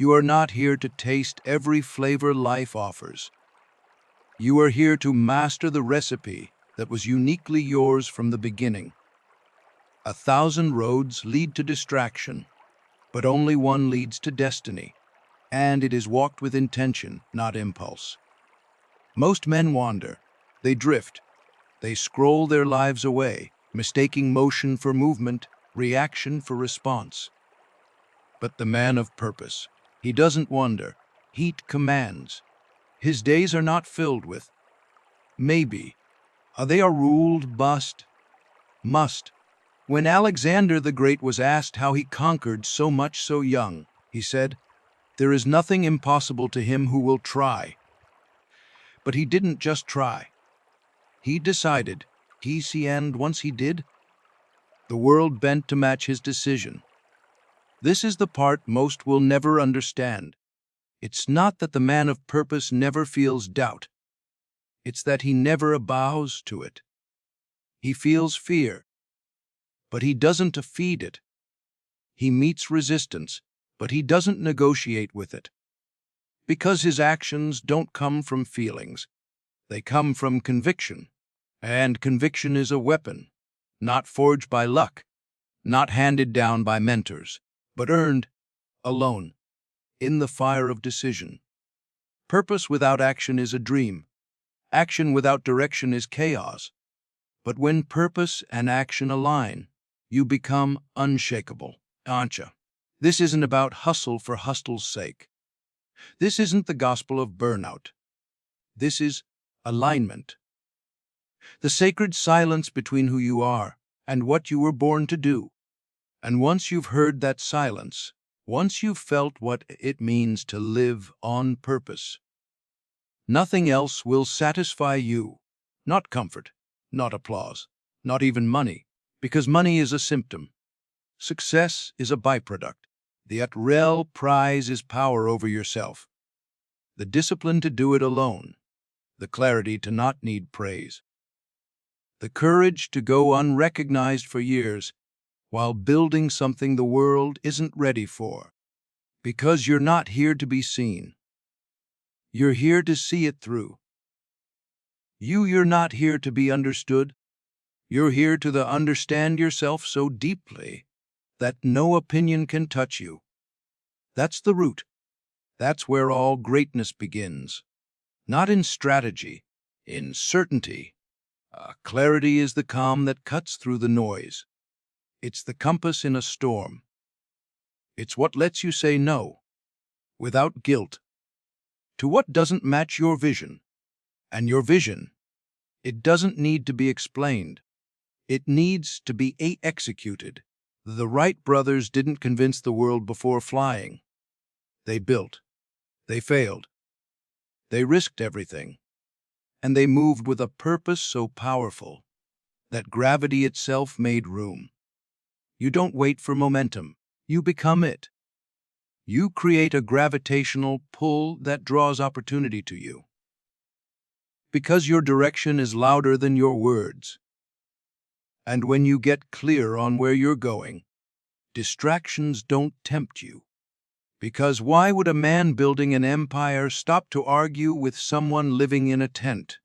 You are not here to taste every flavor life offers. You are here to master the recipe that was uniquely yours from the beginning. 1,000 roads lead to distraction, but only one leads to destiny, and it is walked with intention, not impulse. Most men wander. They drift. They scroll their lives away, mistaking motion for movement, reaction for response. But the man of purpose, he doesn't wander. He commands. His days are not filled with maybe. They are ruled must. When Alexander the Great was asked how he conquered so much so young, he said, "There is nothing impossible to him who will try." But he didn't just try. He decided, and once he did, the world bent to match his decision. This is the part most will never understand. It's not that the man of purpose never feels doubt. It's that he never bows to it. He feels fear, but he doesn't feed it. He meets resistance, but he doesn't negotiate with it. Because his actions don't come from feelings. They come from conviction. And conviction is a weapon, not forged by luck, not handed down by mentors, but earned, alone, in the fire of decision. Purpose without action is a dream. Action without direction is chaos. But when purpose and action align, you become unshakable. Ancha. This isn't about hustle for hustle's sake. This isn't the gospel of burnout. This is alignment. The sacred silence between who you are and what you were born to do. And once you've heard that silence, once you've felt what it means to live on purpose, nothing else will satisfy you. Not comfort, not applause, not even money, because money is a symptom. Success is a byproduct. The real prize is power over yourself. The discipline to do it alone. The clarity to not need praise. The courage to go unrecognized for years while building something the world isn't ready for. Because you're not here to be seen. You're here to see it through. You're not here to be understood. You're here to understand yourself so deeply that no opinion can touch you. That's the root. That's where all greatness begins. Not in strategy, in certainty. Clarity is the calm that cuts through the noise. It's the compass in a storm. It's what lets you say no, without guilt, to what doesn't match your vision. And your vision, it doesn't need to be explained. It needs to be executed. The Wright brothers didn't convince the world before flying. They built. They failed. They risked everything. And they moved with a purpose so powerful that gravity itself made room. You don't wait for momentum. You become it. You create a gravitational pull that draws opportunity to you. Because your direction is louder than your words. And when you get clear on where you're going, distractions don't tempt you. Because why would a man building an empire stop to argue with someone living in a tent?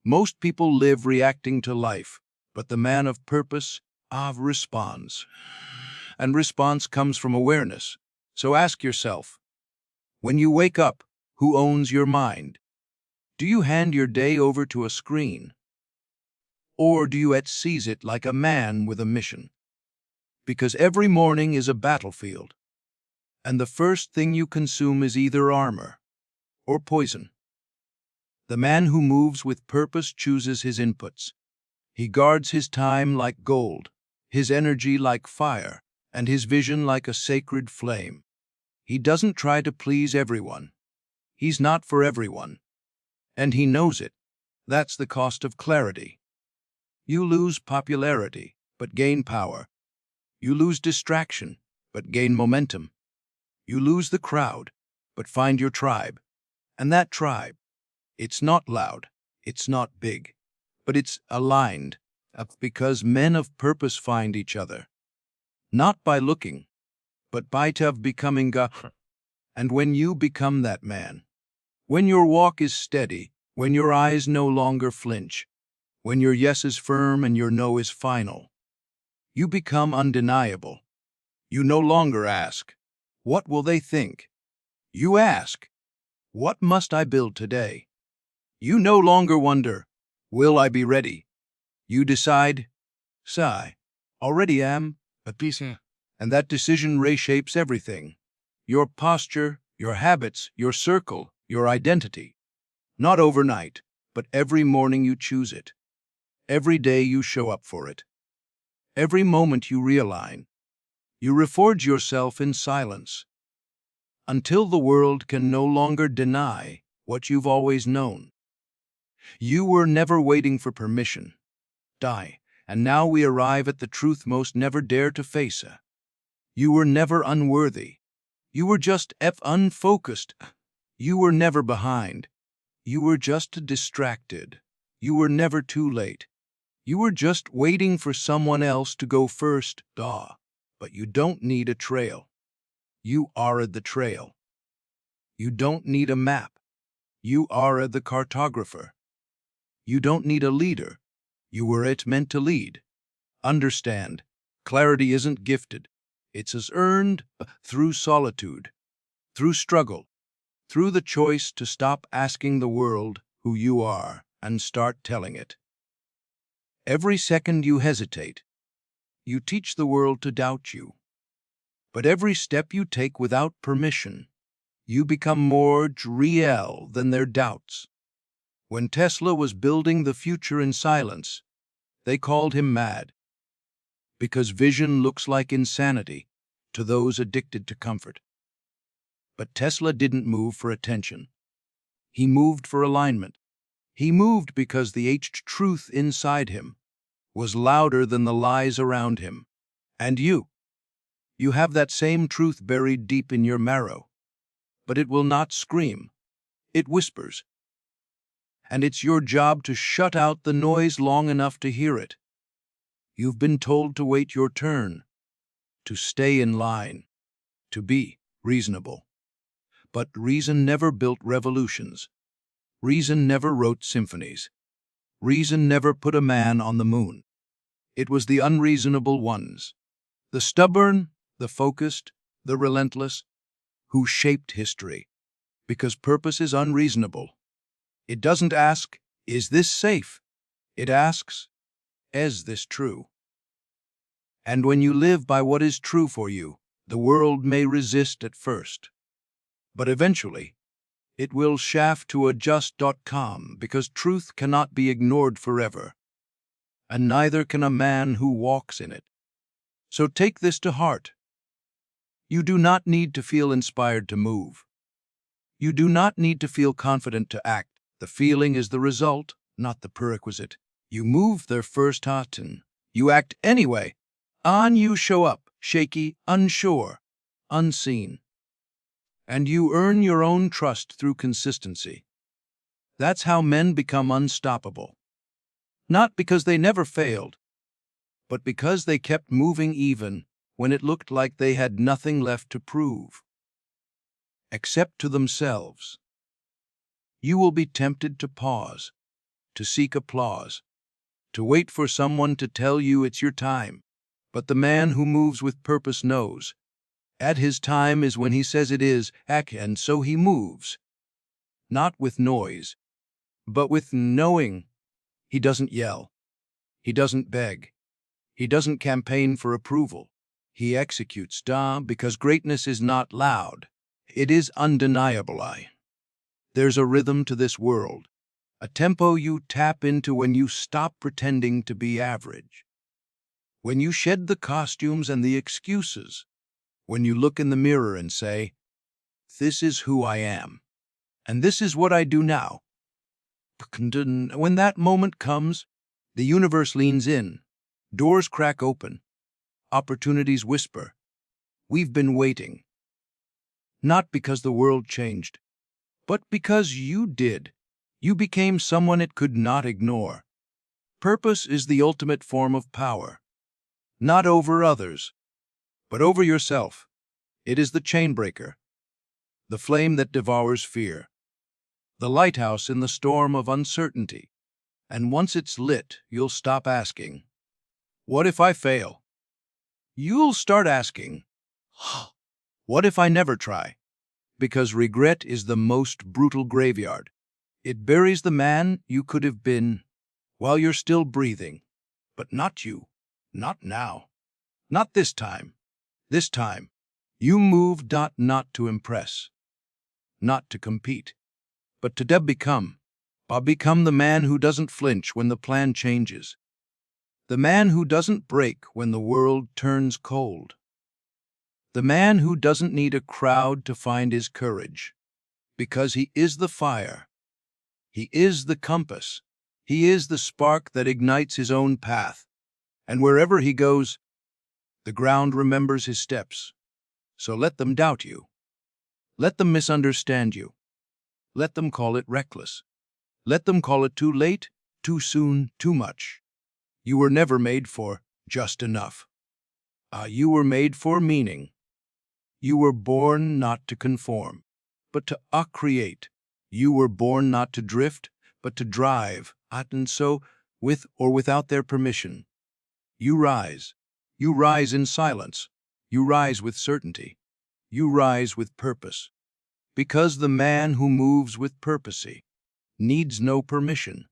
Most people live reacting to life, but the man of purpose responds. And response comes from awareness. So ask yourself, when you wake up, who owns your mind? Do you hand your day over to a screen? Or do you seize it like a man with a mission? Because every morning is a battlefield. And the first thing you consume is either armor or poison. The man who moves with purpose chooses his inputs. He guards his time like gold, his energy like fire, and his vision like a sacred flame. He doesn't try to please everyone. He's not for everyone. And he knows it. That's the cost of clarity. You lose popularity, but gain power. You lose distraction, but gain momentum. You lose the crowd, but find your tribe. And that tribe, it's not loud, it's not big, but it's aligned, because men of purpose find each other. Not by looking, but by becoming God. And when you become that man, when your walk is steady, when your eyes no longer flinch, when your yes is firm and your no is final, you become undeniable. You no longer ask, "What will they think?" You ask, "What must I build today?" You no longer wonder, "Will I be ready?" You decide, "Sigh, already am," a piece, and that decision reshapes everything. Your posture, your habits, your circle, your identity. Not overnight, but every morning you choose it. Every day you show up for it. Every moment you realign. You reforge yourself in silence, until the world can no longer deny what you've always known. You were never waiting for permission. Die, and now we arrive at the truth most never dare to face. You were never unworthy. You were just unfocused. You were never behind. You were just distracted. You were never too late. You were just waiting for someone else to go first. But you don't need a trail. You are the trail. You don't need a map. You are the cartographer. You don't need a leader. You were meant to lead. Understand, clarity isn't gifted. It's as earned through solitude, through struggle, through the choice to stop asking the world who you are and start telling it. Every second you hesitate, you teach the world to doubt you. But every step you take without permission, you become more real than their doubts. When Tesla was building the future in silence, they called him mad, because vision looks like insanity to those addicted to comfort. But Tesla didn't move for attention. He moved for alignment. He moved because the truth inside him was louder than the lies around him. And you have that same truth buried deep in your marrow. But it will not scream. It whispers. And it's your job to shut out the noise long enough to hear it. You've been told to wait your turn, to stay in line, to be reasonable. But reason never built revolutions. Reason never wrote symphonies. Reason never put a man on the moon. It was the unreasonable ones, the stubborn, the focused, the relentless, who shaped history. Because purpose is unreasonable. It doesn't ask, "Is this safe?" It asks, "Is this true?" And when you live by what is true for you, the world may resist at first. But eventually, it will shaft to a just.com because truth cannot be ignored forever, and neither can a man who walks in it. So take this to heart. You do not need to feel inspired to move. You do not need to feel confident to act. The feeling is the result, not the prerequisite. You move their first hatin. You act anyway. On you show up, shaky, unsure, unseen. And you earn your own trust through consistency. That's how men become unstoppable. Not because they never failed, but because they kept moving even when it looked like they had nothing left to prove, except to themselves. You will be tempted to pause, to seek applause, to wait for someone to tell you it's your time. But the man who moves with purpose knows, at his time is when he says it is, and so he moves. Not with noise, but with knowing. He doesn't yell. He doesn't beg. He doesn't campaign for approval. He executes, because greatness is not loud. It is undeniable. There's a rhythm to this world, a tempo you tap into when you stop pretending to be average. When you shed the costumes and the excuses, when you look in the mirror and say, "This is who I am, and this is what I do now." When that moment comes, the universe leans in, doors crack open, opportunities whisper, "We've been waiting." Not because the world changed, but because you did. You became someone it could not ignore. Purpose is the ultimate form of power. Not over others, but over yourself. It is the chainbreaker, the flame that devours fear, the lighthouse in the storm of uncertainty. And once it's lit, you'll stop asking, "What if I fail?" You'll start asking, "What if I never try?" Because regret is the most brutal graveyard. It buries the man you could have been while you're still breathing. But not you. Not now. Not this time. This time, you moved not to impress, not to compete, but to become. Become the man who doesn't flinch when the plan changes. The man who doesn't break when the world turns cold. The man who doesn't need a crowd to find his courage. Because he is the fire. He is the compass. He is the spark that ignites his own path. And wherever he goes, the ground remembers his steps. So let them doubt you. Let them misunderstand you. Let them call it reckless. Let them call it too late, too soon, too much. You were never made for just enough. You were made for meaning. You were born not to conform, but to create. You were born not to drift, but to drive, and so, with or without their permission. You rise. You rise in silence. You rise with certainty. You rise with purpose. Because the man who moves with purpose needs no permission.